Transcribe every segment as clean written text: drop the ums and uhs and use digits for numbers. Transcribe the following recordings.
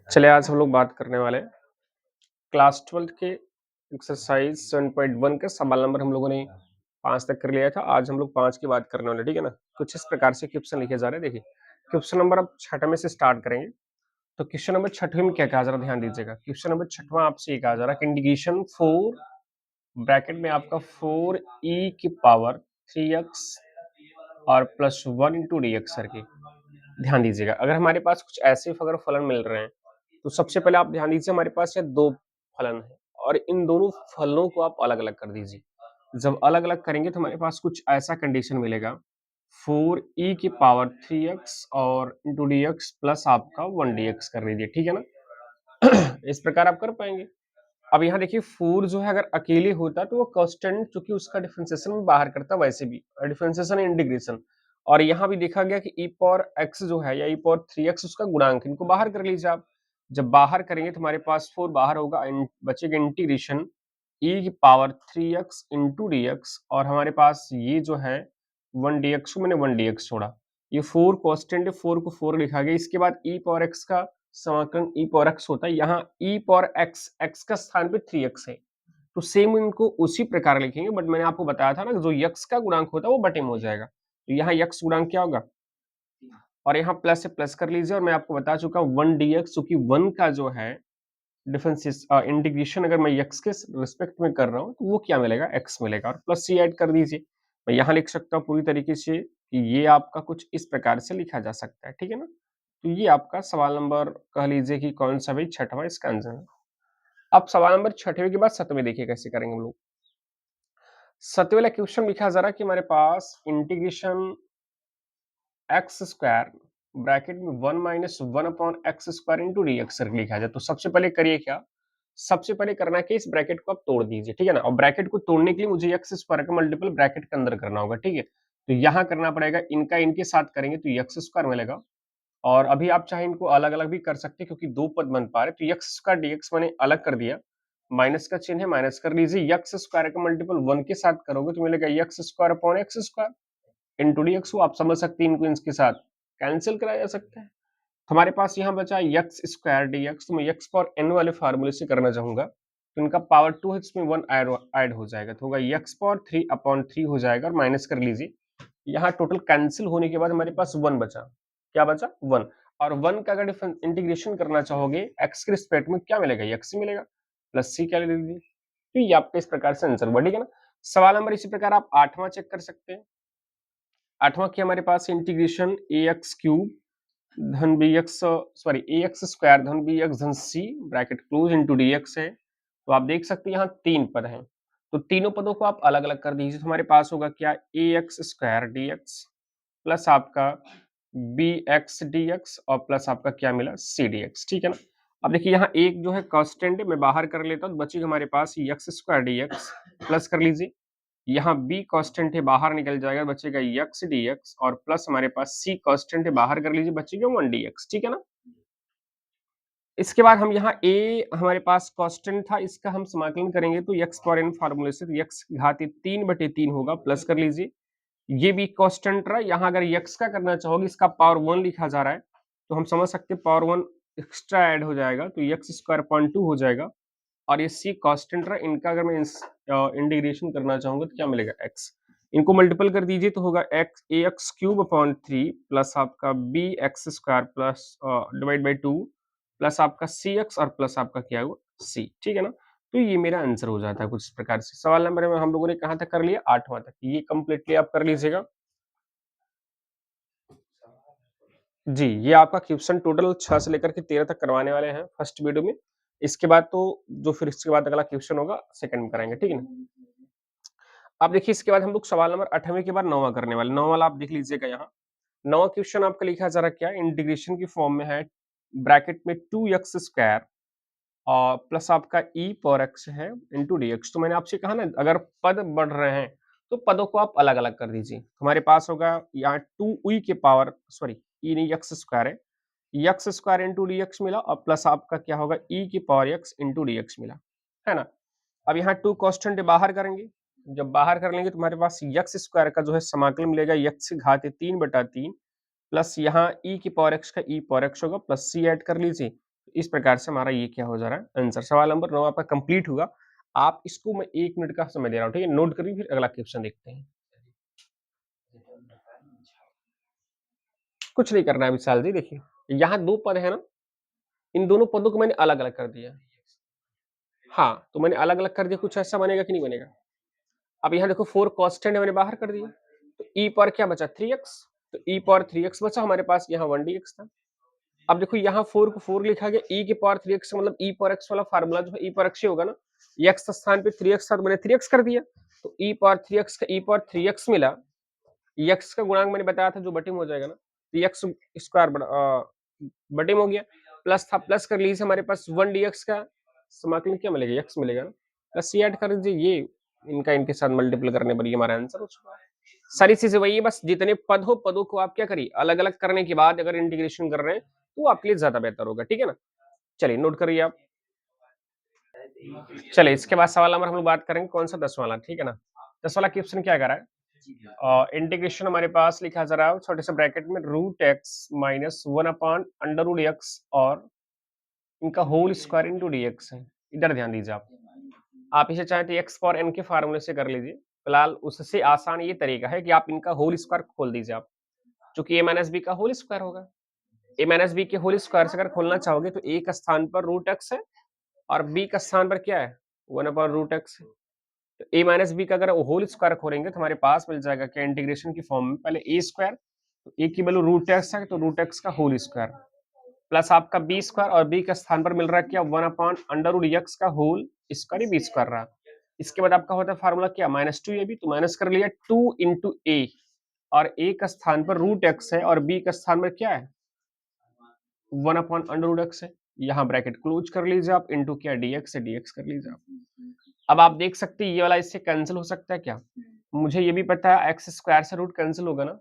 चलिए आज हम लोग बात करने वाले हैं क्लास 12 के एक्सरसाइज 7.1 के सवाल नंबर हम लोगों ने 5 तक कर लिया था। आज हम लोग 5 की बात करने वाले हैं, ठीक है ना? कुछ इस प्रकार से क्वेश्चन लिखे जा रहे हैं। देखिए, क्वेश्चन नंबर अब छठे में से स्टार्ट करेंगे। तो क्वेश्चन नंबर छठवें में क्या कहा जा रहा है, ध्यान दीजिएगा। क्वेश्चन नंबर छठवां आपसे ये कहा जा रहा है कि इंटीग्रेशन 4 ब्रैकेट में आपका 4e की पावर 3x और प्लस 1 इंटू डी एक्स करके। ध्यान दीजिएगा, अगर हमारे पास कुछ ऐसे अगर फलन मिल रहे हैं तो सबसे पहले आप ध्यान दीजिए, हमारे पास ये दो फलन है और इन दोनों फलनों को आप अलग अलग कर दीजिए। जब अलग अलग करेंगे तो हमारे पास कुछ ऐसा कंडीशन मिलेगा, 4e की पावर 3x और इंटू डी एक्स प्लस आपका 1 dx कर दीजिए, ठीक है ना? इस प्रकार आप कर पाएंगे। अब यहाँ देखिए, 4 जो है अगर अकेले होता तो वो कांस्टेंट, चूंकि उसका डिफरेंशिएशन में बाहर करता वैसे भी डिफरेंशिएशन इंटीग्रेशन। और यहाँ भी देखा गया कि e पावर x जो है या e पावर 3x उसका गुणांक, इनको बाहर कर लीजिए आप। जब बाहर करेंगे तो हमारे पास 4 बाहर होगा, बचेगा इंटीग्रेशन e की power 3x into d x, और हमारे पास ये जो है 1 dx को मैंने 1 dx छोड़ा। ये 4 कांस्टेंट है, 4 को 4 लिखा गया। इसके बाद e पावर x का समाकलन e पावर x होता है, यहाँ e पावर x, x का स्थान पे 3x है, तो सेम इनको उसी प्रकार लिखेंगे। बट मैंने आपको बताया था ना, जो x का गुणांक होता है वो बटे में हो जाएगा, तो यहाँ x गुणांक क्या होगा, और यहाँ प्लस से प्लस कर लीजिए। और मैं आपको बता चुका हूँ 1 dx, क्योंकि 1 का जो है डिफरेंशिएस इंटीग्रेशन अगर मैं x के रिस्पेक्ट में कर रहा हूँ तो वो क्या मिलेगा, x मिलेगा, और प्लस सी ऐड कर दीजिए। मैं यहाँ लिख सकता हूँ पूरी तरीके से कि ये आपका कुछ इस प्रकार से लिखा जा सकता है, ठीक है ना? तो ये आपका सवाल नंबर कह लीजिए कि कौन सा भाई, छठवां इसका आंसर है। अब सवाल नंबर छठवें के बाद सतवें देखिए कैसे करेंगे हम लोग। सतवें वाला क्वेश्चन लिखा जा रहा है कि हमारे पास इंटीग्रेशन एक्स स्क्वायर ब्रैकेट में 1 minus 1 upon x square into d x लिखा जाए। तो सबसे पहले करिए क्या, सबसे पहले करना है कि इस ब्रैकेट को आप तोड़ दीजिए, ठीक है ना? और ब्रैकेट को तोड़ने के लिए मुझे एक्स स्क्वायर का मल्टीपल ब्रैकेट के अंदर करना होगा, ठीक है? तो यहाँ करना पड़ेगा, इनका इनके साथ करेंगे तो एक्स स्क्वायर मिलेगा। और अभी आप चाहे इनको अलग अलग भी कर सकते हैं, क्योंकि दो पद बन पा रहे। तो एक्स स्क्वायर डीएक्स मैंने अलग कर दिया, माइनस का चिन्ह है, माइनस कर लीजिए। एक्स स्क्वायर का मल्टीपल 1 के साथ करोगे तो मिलेगा x square upon x square into dx. आप समझ सकते हैं, इनको इसके साथ कैंसिल कराया जा सकता है। हमारे पास यहाँ बचा एक्स स्क्वायर डीएक्स, तो मैं एक्स पावर एन वाले फार्मूले से करना चाहूंगा, तो इनका पावर 2 है, इसमें 1 ऐड हो जाएगा, तो होगा एक्स पावर 3 अपॉन 3 हो जाएगा, और माइनस कर लीजिए। यहाँ टोटल कैंसिल होने के बाद हमारे पास 1 बचा। क्या बचा, 1। और 1 का अगर इंटीग्रेशन करना चाहोगे एक्स के रिस्पेक्ट में, क्या मिलेगा, एक्स ही मिलेगा, प्लस सी क्या ले लीजिए। तो ये आपका इस प्रकार से आंसर हुआ, ठीक है ना? सवाल नंबर इसी प्रकार आप 8वां चेक कर सकते हैं। 8वां की हमारे पास इंटीग्रेशन ए एक्स क्यूब धन b x, sorry a x square धन बी एक्स धन c bracket close into d x है। तो आप देख सकते हैं यहाँ 3 पद हैं, तो तीनों पदों को आप अलग अलग कर दीजिए। तो हमारे पास होगा क्या, a x square d x plus आपका बी एक्स डी एक्स और प्लस आपका क्या मिला, सी डी एक्स, ठीक है ना? अब देखिए, यहाँ एक जो है कांस्टेंट है, मैं बाहर कर लेता हूँ, तो बचेगा हमारे पास x square d x, plus कर लीजिए। यहाँ b कांस्टेंट है, बाहर निकल जाएगा, बचेगा x dx, और प्लस हमारे पास c कांस्टेंट है, बाहर कर लीजिए, बचेगा 1 dx, ठीक है ना? इसके बाद हम यहाँ a हमारे पास कांस्टेंट था, इसका हम समाकलन करेंगे तो x पावर n फार्मूले से x की घात 3/3 होगा, प्लस कर लीजिए। ये भी कांस्टेंट रहा, यहाँ अगर x का करना चाहोगे, इसका पावर 1 लिखा जा रहा है, तो हम समझ सकते हैं पावर 1 एक्स्ट्रा ऐड हो जाएगा, तो x स्क्वायर अपॉन 2 हो जाएगा। और ये c कांस्टेंट रहा, इनका अगर मैं इंटीग्रेशन करना चाहूंगा तो क्या मिलेगा, x। इनको मल्टीपल कर दीजिए तो होगा x a x cube upon 3 plus आपका b x square plus divide by 2 plus आपका सी एक्स और प्लस आपका क्या हुआ, c, ठीक है ना? तो ये मेरा आंसर हो जाता है कुछ इस प्रकार से। सवाल नंबर में हम लोगों ने कहाँ तक कर लिया, 8वां तक। ये कंप्लीटली आप कर लीजिएगा। जी, ये आपका क्वेश्चन टोटल 6 से लेकर के 13 तक करवाने वाले हैं फर्स्ट वीडियो में। इसके बाद तो जो फिर इसके बाद अगला क्वेश्चन होगा सेकंड में कराएंगे, ठीक है ना? अब देखिए, इसके बाद हम लोग सवाल नंबर 8वें के बाद 9वां करने वाले। 9वां वाला आप देख लीजिएगा यहाँ। 9वां क्वेश्चन आपका लिखा जा रहा है क्या, इंटीग्रेशन की फॉर्म में है, ब्रैकेट में 2x स्क्वायर और प्लस आपका e पावर x है इंटू डी एक्स। तो मैंने आपसे कहा ना, अगर पद बढ़ रहे हैं तो पदों को आप अलग अलग कर दीजिए। हमारे पास होगा यहाँ 2e के पावर, सॉरी e नहीं, x स्क्वायर है, x square into d x मिला, और प्लस आपका क्या होगा, e की power x into d x मिला, है ना? अब यहाँ 2 कांस्टेंट बाहर करेंगे, जब बाहर कर लेंगे तो हमारे पास एक्स स्क्वायर का जो है समाकलन मिलेगा, एक्स की घात 3/3 प्लस यहाँ e की पावर x का e पावर x होगा, प्लस c ऐड कर लीजिए। इस प्रकार से हमारा ये क्या हो जा रहा है आंसर। सवाल नंबर 9 आपका कंप्लीट हुआ। आप इसको मैं 1 मिनट का समय दे रहा हूँ, ठीक है? नोट करिए फिर अगला क्वेश्चन देखते हैं। कुछ नहीं करना है विशाल जी, देखिए, यहाँ 2 पद है ना, इन दोनों पदों को मैंने अलग-अलग कर दिया। हाँ, तो मैंने अलग-अलग कर दिया, कुछ ऐसा बनेगा कि नहीं बनेगा? अब यहाँ देखो 4 कांस्टेंट मैंने बाहर कर दिया, तो e पावर क्या बचा 3x, तो e पावर 3x बचा हमारे पास, यहाँ 1 dx था। अब देखो यहाँ 4 को 4 लिखा गया, e की पावर 3x मतलब e पावर x वाला फार्मूला जो है e पावर x ही होगा ना, x स्थान पे 3x था तो मैंने 3x कर दिया, तो e पावर 3x का e पावर 3x मिला, x का गुणांक मैंने बताया था जो बटे में हो जाएगा ना, तो x स्क्वायर बटे में हो गया, प्लस था प्लस कर लीजिए हमारे पास 1 dx का समाकलन क्या मिलेगा, x मिलेगा ना, प्लस ये ऐड कर दीजिए, ये इनका इनके साथ मल्टीपल करने पर ये हमारा आंसर हो चुका है। सारी चीजें वही है, बस जितने पद हो पदों को आप क्या करिए अलग-अलग करने के बाद अगर इंटीग्रेशन कर रहे हैं तो आपके लिए ज्यादा बेहतर होगा, ठीक है ना? चलिए नोट करिए आप। चलिए इसके बाद सवाल नंबर हम लोग बात करेंगे कौन सा 10 वाला, ठीक है ना? 10 वाला क्वेश्चन क्या कर रहा है? इंटीग्रेशन हमारे पास लिखा जा रहा है छोटे से ब्रैकेट में root x minus 1 upon under root x और इनका होल स्क्वायर इंटू डीएक्स है। इधर ध्यान दीजिए आप इसे चाहे तो एक्स पावर एन के फार्मूले से कर लीजिए। फिलहाल उससे आसान ये तरीका है कि आप इनका होल स्क्वायर खोल दीजिए आप, चूंकि ए माइनस बी का होल स्क्वायर होगा। ए माइनस बी के होल स्क्वायर से अगर खोलना चाहोगे तो ए का स्थान पर रूट एक्स है और बी का स्थान पर क्या है 1 अपॉन रूट एक्स है। तो ए माइनस बी का अगर होल स्क्वायर खोलेंगे तो हमारे पास मिल जाएगा क्या इंटीग्रेशन की फॉर्म में, पहले ए स्क्वायर, तो ए की वैल्यू रूट एक्स है तो रूट एक्स का होल स्क्वायर प्लस आपका बी स्क्वायर और बी का स्थान पर मिल रहा है क्या 1 अपॉन अंडर रूट एक्स का होल स्क्वायर बी स्क्वायर रहा। इसके बाद आपका होता है फार्मूला क्या माइनस टू ए बी, तो माइनस कर लिया 2 इंटू ए और ए का स्थान पर रूट एक्स है और बी का स्थान पर क्या है 1 अपॉन अंडर रूट एक्स है। यहाँ ब्रैकेट क्लोज कर लीजिए आप, इंटू क्या dx से dx कर लीजिए आप। अब आप देख सकते हैं ये वाला इससे कैंसिल हो सकता है क्या, मुझे ये भी पता है एक्स स्क्वायर से रूट कैंसिल होगा ना,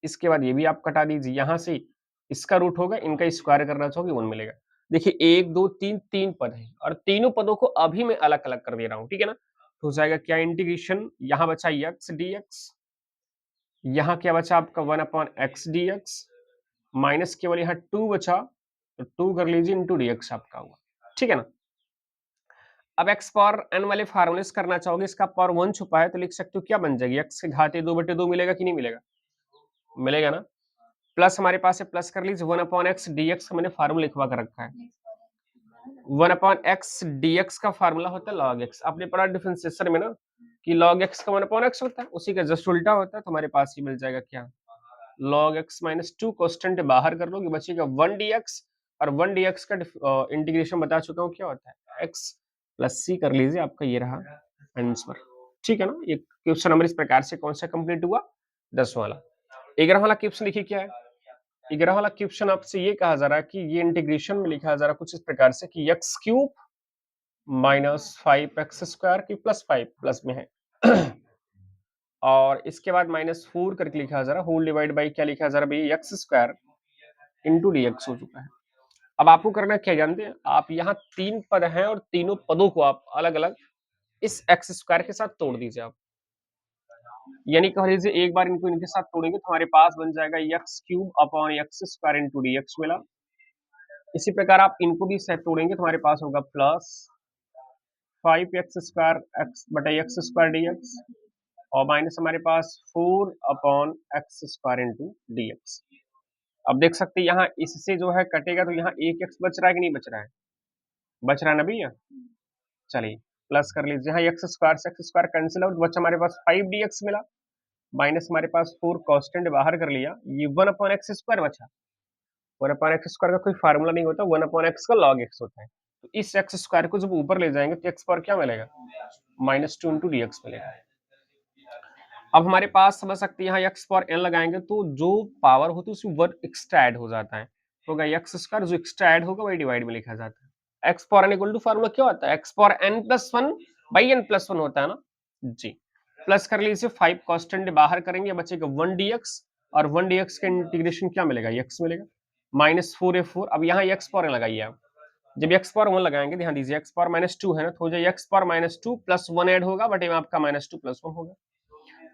इसके बाद ये भी आप कटा दीजिए, यहाँ से इसका रूट होगा, इनका स्क्वायर करना चाहोगे 1 मिलेगा। देखिए 1 2 3 3 पद है और तीनों पदों को अभी मैं अलग अलग कर दे रहा हूँ, ठीक है ना? तो हो जाएगा क्या इंटीग्रेशन, यहाँ बचा x dx, यहाँ क्या बचा आपका 1 अपॉन एक्स dx माइनस केवल यहाँ 2 बचा, तो 2 कर लीजिए इंटू dx आपका हुआ, ठीक है ना? अब x पावर n वाले फार्मूले से करना चाहोगे, इसका पावर 1 छुपा है तो लिख सकते हो क्या बन जाएगी, x की घात 2/2 मिलेगा कि नहीं मिलेगा? मिलेगा ना? प्लस हमारे पास है, प्लस कर लीजिए 1 अपॉन एक्स dx का मैंने फार्मूला लिखवा कर रखा है। 1 अपॉन एक्स dx का फार्मूला होता है log x, आपने पढ़ा डिफरेंशिएशन में ना कि log x का 1 अपॉन x होता है, उसी का जस्ट उल्टा होता है, तो हमारे पास ये मिल जाएगा क्या log x माइनस 2 कांस्टेंट बाहर कर लोगे बचेगा 1 dx और 1 dx का इंटीग्रेशन बता चुका हूँ क्या होता है x प्लस c कर लीजिए, आपका ये रहा आंसर, ठीक है ना? ये क्वेश्चन नंबर इस प्रकार से कौन सा कंप्लीट हुआ 10 वाला। 11 वाला क्वेश्चन देखिए क्या है, 11 वाला क्वेश्चन आपसे ये कहा जा रहा है कि ये इंटीग्रेशन में लिखा जा रहा है कुछ इस प्रकार से कि एक्स क्यूब माइनस 5x² की प्लस 5 प्लस में है और इसके बाद -4 करके लिखा जा रहा है, होल डिवाइड बाई क्या लिखा जा रहा है भैया x² इंटू dx हो चुका है। अब आपको करना क्या जानते हैं, आप यहाँ 3 पद हैं और तीनों पदों को आप अलग-अलग इस x² के साथ तोड़ दीजिए आप। यानी कह लीजिए एक बार इनको इनके साथ तोड़ेंगे तो हमारे पास बन जाएगा x cube upon x² into dx मिला। इसी प्रकार आप इनको भी सेट तोड़ेंगे तो हमारे पास होगा प्लस 5x² x बटा x² dx और माइनस हमारे पास 4 अपॉन x² इंटू dx। अब देख सकते हैं यहाँ इससे जो है कटेगा तो यहाँ एक x बच रहा है कि नहीं बच रहा है, बच रहा है ना भैया। चलिए प्लस कर लीजिए, यहाँ x² से x² कैंसिल आउट, बचा हमारे पास 5 dx मिला, माइनस हमारे पास 4 कांस्टेंट बाहर कर लिया, ये 1 अपॉन x² बचा। 1 अपॉन x² का कोई फार्मूला नहीं होता, 1 अपॉन x का log x होता है। तो इस x² को जब ऊपर ले जाएंगे तो x पावर क्या मिलेगा -2 इंटू dx मिलेगा। अब हमारे पास समझ सकते हैं यहाँ x पावर n लगाएंगे तो जो पावर होती है उसमें 1 एक्स्ट्रा ऐड हो जाता है, तो होगा x² जो एक्स्ट्रा ऐड होगा वही डिवाइड में लिखा जाता है। x power n equal to formula क्या होता है, x power n plus 1 by n plus 1 होता है ना जी। प्लस कर लीजिए 5 कांस्टेंट बाहर करेंगे बचेगा 1 dx और 1 dx का इंटीग्रेशन क्या मिलेगा x मिलेगा -4a4। अब यहाँ x पावर n लगाइए आप, जब x पावर 1 लगाएंगे ध्यान दीजिए x पावर -2 है ना, तो हो जाए x पावर -2 प्लस 1 ऐड होगा बटे में आपका -2 प्लस 1 होगा,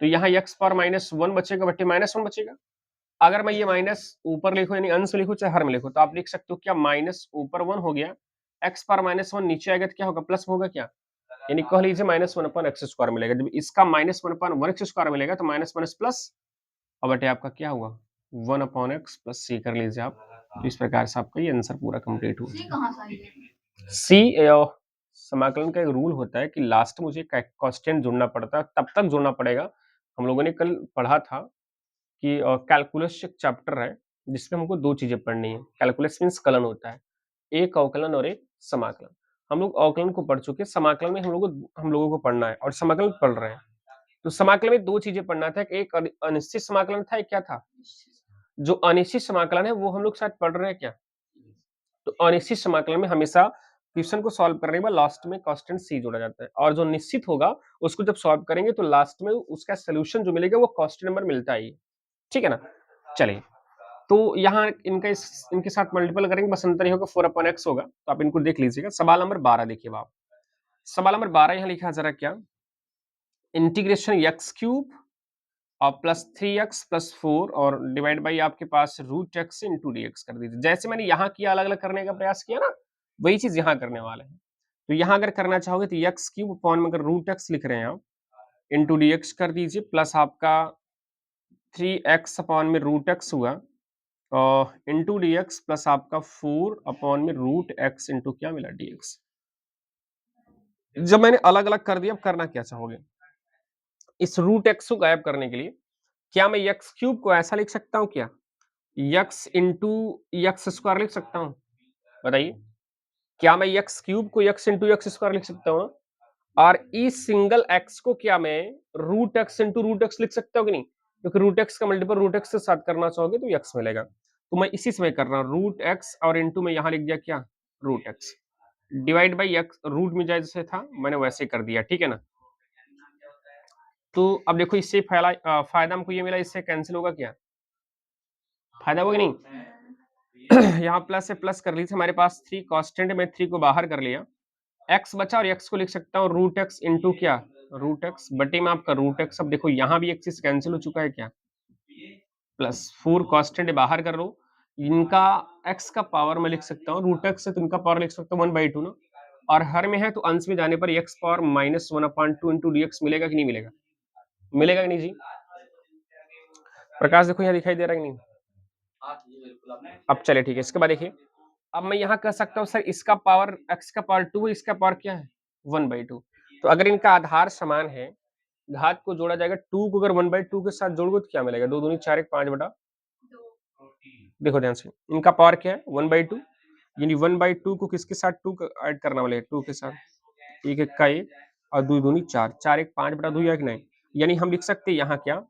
तो यहाँ x पावर -1 बचेगा बटे -1 बचेगा अगर मैं ये माइनस ऊपर लिखूँ यानी अंश में लिखूँ चाहे हर में लिखूँ, तो आप लिख सकते हो क्या माइनस ऊपर 1 हो गया, x पावर -1 नीचे आएगा तो क्या होगा प्लस होगा क्या? यानी कह लीजिए -1/x² मिलेगा। जब इसका -1/1x² मिलेगा तो माइनस प्लस और बटे आपका क्या हुआ 1/x प्लस c कर लीजिए आप। तो इस प्रकार से आपका ये आंसर पूरा कंप्लीट हुआ। सी कहाँ से आई है? सी समाकलन का एक रूल होता है कि लास्ट में मुझे कांस्टेंट जोड़ना पड़ता है, तब तक जोड़ना पड़ेगा। हम लोगों ने कल पढ़ा था कि कैलकुलस एक चैप्टर है जिसमें हमको 2 चीज़ें पढ़नी है। कैलकुलस मीन्स कलन होता है, एक अवकलन और एक समाकलन। हम लोग अवकलन को पढ़ चुके हैं, समाकलन में हम लोगों को पढ़ना है और समाकलन पढ़ रहे हैं। तो समाकलन में 2 चीज़ें पढ़ना था, एक अनिश्चित समाकलन था, एक क्या था? जो अनिश्चित समाकलन है वो हम लोग शायद पढ़ रहे हैं क्या? तो अनिश्चित समाकलन में हमेशा क्वेश्चन को सॉल्व करने के बाद लास्ट में कांस्टेंट c जोड़ा जाता है और जो निश्चित होगा उसको जब सॉल्व करेंगे तो लास्ट में उसका सॉल्यूशन जो मिलेगा वो कांस्टेंट नंबर मिलता ही है। ठीक है ना? चलिए, तो यहाँ इनके साथ मल्टीपल करेंगे बस अंतर ही होगा 4/x होगा, तो आप इनको देख लीजिएगा। सवाल नंबर 12 देखिए आप। सवाल नंबर 12 यहाँ लिखा है जरा क्या? इंटीग्रेशन x³ और प्लस 3x प्लस 4 और डिवाइड बाई आपके पास √x इंटू dx कर दीजिए। जैसे मैंने यहाँ किया अलग-अलग करने का प्रयास किया ना, वही चीज़ यहाँ करने वाले हैं। तो यहाँ अगर करना चाहोगे तो x³ अपॉन में अगर √x लिख रहे हैं आप, इंटू dx कर दीजिए प्लस आपका 3x अपॉन में √x हुआ इंटू dx प्लस आपका 4 अपॉन में √x इंटू क्या मिला dx। जब मैंने अलग-अलग कर दिया, अब करना क्या चाहोगे? इस √x को गायब करने के लिए क्या मैं x³ को ऐसा लिख सकता हूँ क्या? x इंटू x² लिख सकता हूँ? बताइए। क्या मैं x³ को x इंटू x² लिख सकता हूँ? और इस सिंगल x को क्या मैं √x इंटू √x लिख सकता हूँ कि नहीं? क्योंकि √x का मल्टीपल √x के साथ करना चाहोगे तो x मिलेगा। तो मैं इसी समय कर रहा हूँ √x और इंटू में यहाँ लिख दिया क्या? √x divide by x root में जैसे था मैंने वैसे कर दिया, ठीक है ना? तो अब देखो इससे फायदा हमको ये मिला, इससे कैंसिल होगा क्या? फायदा होगा कि नहीं? यहाँ प्लस से प्लस कर लीजिए, हमारे पास 3 कांस्टेंट में 3 को बाहर कर लिया। x बचा और x को लिख सकता हूँ √x इंटू क्या? √x बटे में आपका √x। अब देखो यहाँ भी एक चीज कैंसिल हो चुका है क्या? प्लस 4 कांस्टेंट बाहर कर लो। इनका x का पावर मैं लिख सकता हूँ √x से, तो इनका पावर लिख सकता हूँ 1/2 ना। और हर में है तो अंश में जाने पर x पावर -1/2 इंटू dx मिलेगा कि नहीं मिलेगा? मिलेगा कि नहीं जी? प्रकाश देखो यहाँ दिखाई दे रहा है कि नहीं? अब चलिए ठीक है, इसके बाद देखिए, अब मैं यहाँ कह सकता हूँ सर इसका पावर x का पावर 2 है, इसका पावर क्या है? 1/2। तो अगर इनका आधार समान है, घात को जोड़ा जाएगा, 2 को अगर 1/2 के साथ जोड़ोगे तो क्या मिलेगा? 2 दूनी 4 1 5 बटा, देखो ध्यान से, इनका पावर क्या है? 1/2, यानी 1/2 को किसके साथ 2 ऐड करना वाले 2 के साथ, 1 1 का 1 और 2 दूनी 4 4 1 5 बटा 2 या कि नहीं? यानी हम लिख सकते हैं यहाँ क्या?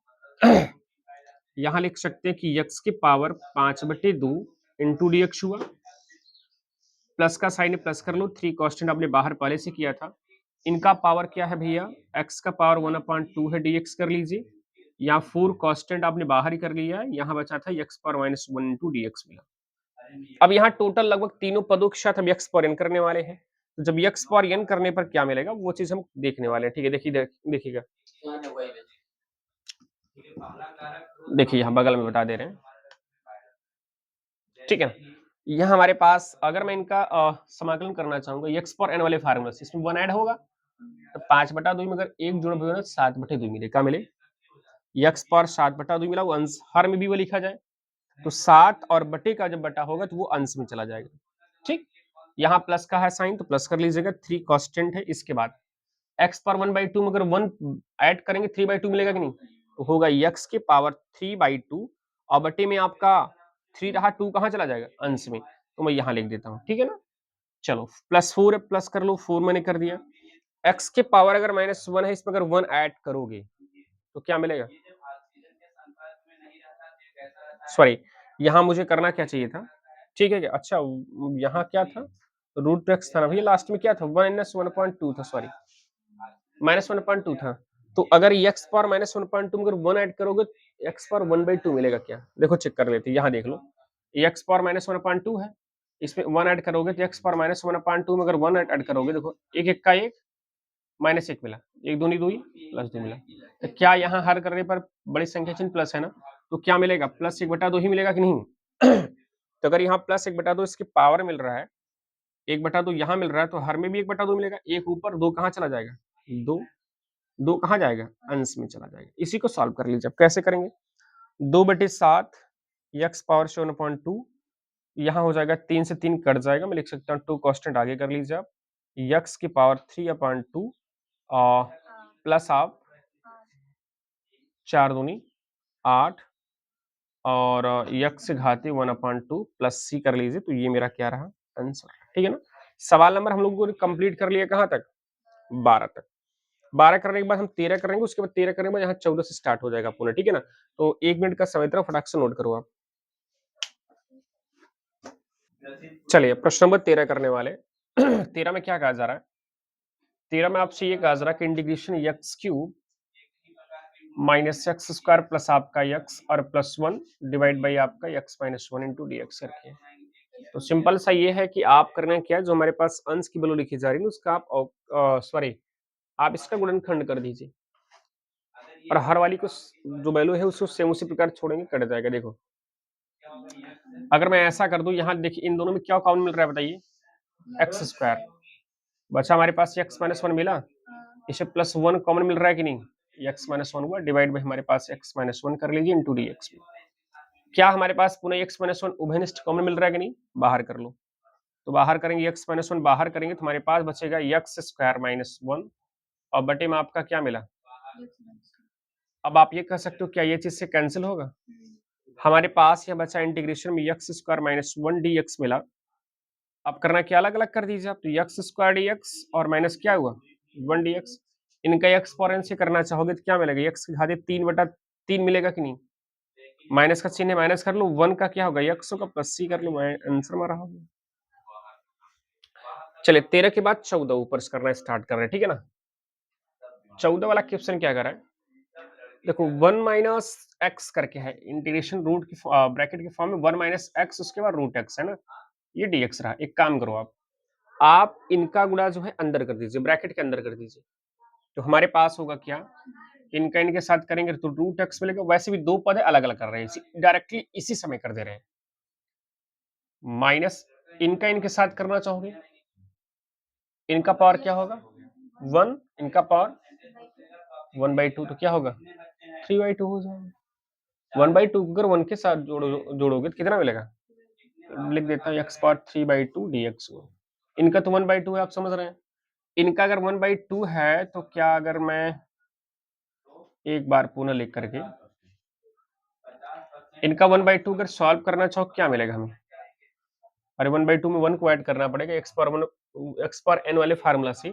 यहाँ लिख सकते हैं कि x की पावर 5/2 इंटू dx हुआ, प्लस का साइन प्लस कर लो, 3 कांस्टेंट आपने बाहर पहले से किया था। इनका पावर क्या है भैया? x का पावर 1/2 है, dx कर लीजिए। यहाँ 4 कांस्टेंट आपने बाहर ही कर लिया है, यहाँ बचा था x पावर -1 इंटू dx मिला। अब यहाँ टोटल लगभग तीनों पदों के साथ हम x पावर n करने वाले हैं। तो जब x पावर n करने पर क्या मिलेगा वो चीज हम देखने वाले हैं। ठीक है, देखिएगा, देखिए यहाँ बगल में बता दे रहे हैं। ठीक है, यहाँ हमारे पास अगर मैं इनका समाकलन करना चाहूंगा x पावर n वाले फार्मूला से, इसमें 1 ऐड होगा तो 5/2 में अगर 1 जोड़ भी 7/2 मिले, क्या मिले? x पावर 7/2 मिला, वो अंश हर में भी वो लिखा जाए तो 7 और बटे का जब बटा होगा तो वो अंश में चला जाएगा। ठीक, यहाँ प्लस का है साइन तो प्लस कर लीजिएगा, 3 कांस्टेंट है। इसके बाद x पर 1/2 में अगर 1 ऐड करेंगे 3/2 मिलेगा कि नहीं? तो होगा x की पावर 3/2 और बटे में आपका 3 रहा, 2 कहाँ चला जाएगा? अंश में। तो मैं यहाँ लिख देता हूँ, ठीक है ना? चलो प्लस 4 है, प्लस कर लो, 4 मैंने कर दिया। x के पावर अगर -1 है, इसमें अगर 1 ऐड करोगे तो क्या मिलेगा? सॉरी, यहाँ मुझे करना क्या चाहिए था? ठीक है क्या? अच्छा, यहाँ क्या था? √x था ना भैया, लास्ट में क्या था? -1/2 था, सॉरी, -1/2 था। तो अगर x पावर -1/2 में अगर 1 ऐड करोगे तो x पावर 1/2 मिलेगा क्या? देखो चेक कर लेते हैं, यहाँ देख लो। x पावर -1/2 है, इसमें 1 ऐड करोगे तो x पावर -1/2 में अगर 1 ऐड करोगे, देखो 1 1 का 1 -1 मिला, 1 दूनी 2 ही प्लस 2 मिला। तो क्या यहाँ हर करने पर बड़ी संख्या चिन्ह प्लस है ना? तो क्या मिलेगा? प्लस 1/2 ही मिलेगा कि नहीं? तो अगर यहाँ प्लस 1/2 इसकी पावर मिल रहा है, 1/2 यहाँ मिल रहा है, तो हर में भी 1/2 मिलेगा। 1 ऊपर, 2 कहाँ चला जाएगा? 2, 2 कहाँ जाएगा? अंश में चला जाएगा। इसी को सॉल्व कर लीजिए। अब कैसे करेंगे? 2/7 x पावर 7/2, यहाँ हो जाएगा 3 से 3 कट जाएगा, मैं लिख सकता हूँ 2 कांस्टेंट आगे कर लीजिए आप। x की पावर 3/2 प्लस आप 4 दूनी 8 और x घाती 1/2 प्लस c कर लीजिए, तो ये मेरा क्या रहा? आंसर। ठीक है ना? सवाल नंबर हम लोगों ने कंप्लीट कर लिया कहाँ तक? 12 तक। 12 करने के बाद हम 13 करेंगे, उसके बाद 13 करने के बाद यहाँ 14 से स्टार्ट हो जाएगा पूरा, ठीक है ना? तो 1 मिनट का समय दे रहा हूँ, फटाक से नोट करो आप। चलिए प्रश्न नंबर 13 करने वाले। 13 में क्या कहा जा रहा है? 13 में आपसे ये कहा जा रहा है कि integration x³ minus x square plus आपका x और प्लस 1 डिवाइड बाई आपका x minus 1 into d x करके। तो सिंपल सा ये है कि आप करना क्या है, जो हमारे पास अंश की वैल्यू लिखी जा रही है उसका आप सॉरी आप इसका गुणनखंड कर दीजिए और हर वाली को जो वैल्यू है उसको सेम उसी प्रकार छोड़ेंगे, कट जाएगा। देखो अगर मैं ऐसा कर दूं, यहाँ देखिए इन दोनों में क्या कॉमन मिल रहा है बताइए? एक्स स्क्वायर बचा हमारे पास, एक्स माइनस 1 मिला, इसे प्लस 1 कॉमन मिल रहा है कि नहीं? एक्स माइनस 1 हुआ, डिवाइड बाई हमारे पास एक्स माइनस 1 कर लीजिए इंटू डी एक्स। क्या हमारे पास पुनः एक्स माइनस 1 उभयनिष्ठ कॉमन मिल रहा है कि नहीं? बाहर कर लो। तो बाहर करेंगे, एक्स माइनस 1 बाहर करेंगे तो हमारे पास बचेगा एक्स स्क्वायर माइनस 1 और बटे में आपका क्या मिला? अब आप ये कह सकते हो क्या ये चीज से कैंसिल होगा? हमारे पास यह बचा इंटीग्रेशन में x square minus 1 D x मिला। अब करना क्या, अलग अलग कर दीजिए आप। तो एक्स स्क्वायर डी एक्स और माइनस क्या हुआ? 1 डी एक्स। इनका एक्सपोनेंट से करना चाहोगे तो क्या मिलेगा? एक्स की घात 3/3 मिलेगा कि नहीं? माइनस का चिन्ह माइनस कर लो, 1 का क्या होगा? एक्स होगा, प्लस सी कर लो, आंसर हमारा हो गया। चलिए 13 के बाद 14 ऊपर से करना स्टार्ट कर रहे हैं, ठीक है ना? 14 वाला क्वेश्चन क्या कर रहा है? देखो 1 माइनस एक्स करके है, इंटीग्रेशन रूट की ब्रैकेट के फॉर्म में 1 माइनस एक्स उसके बाद रूट एक्स है ना, ये डीएक्स रहा। एक काम करो आप इनका गुणा जो है अंदर कर दीजिए, ब्रैकेट के अंदर कर दीजिए। तो हमारे पास होगा क्या? इनका इनके साथ करेंगे तो रूट एक्स मिलेगा। वैसे भी दो पद है, अलग अलग कर रहे हैं, डायरेक्टली इसी समय कर दे रहे हैं। माइनस इनका इनके साथ करना चाहोगे, इनका पावर क्या होगा? 1, इनका पावर 1/2, तो क्या होगा? 3/2 हो जाएगा। 1/2 अगर 1 के साथ जोड़ोगे तो कितना मिलेगा? लिख देता हूँ x पावर 3/2 dx। इनका तो 1/2 है, आप समझ रहे हैं। इनका अगर 1/2 है तो क्या, अगर मैं एक बार पुनः लिख करके इनका 1/2 अगर सॉल्व करना चाहो क्या मिलेगा हमें? अरे 1/2 में 1 को ऐड करना पड़ेगा, एक्स पावर n वाले फार्मूला से।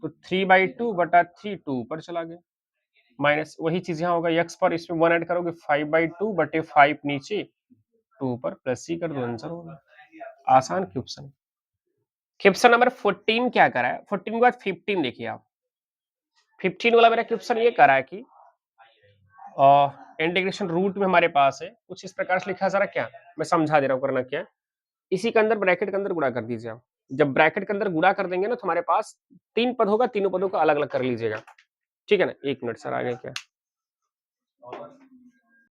तो 3/2/3 2 ऊपर चला गया, माइनस वही चीज यहाँ होगा, एक्स पर इसमें 1 ऐड करोगे 5/2/5 नीचे, 2 ऊपर, प्लस सी कर दो, आंसर होगा। आसान क्वेश्चन। क्वेश्चन नंबर 14 क्या करा है? 14 के बाद 15 देखिए आप। 15 वाला मेरा क्वेश्चन ये करा है कि इंटीग्रेशन रूट में हमारे पास है कुछ इस प्रकार से लिखा जा रहा है। क्या मैं समझा दे रहा हूँ, करना क्या है, इसी के अंदर ब्रैकेट के अंदर गुणा कर दीजिए आप। जब ब्रैकेट के अंदर गुणा कर देंगे ना तो हमारे पास 3 पद होगा, तीनों पदों को अलग अलग कर लीजिएगा, ठीक है ना? 1 मिनट सर, आ गए क्या?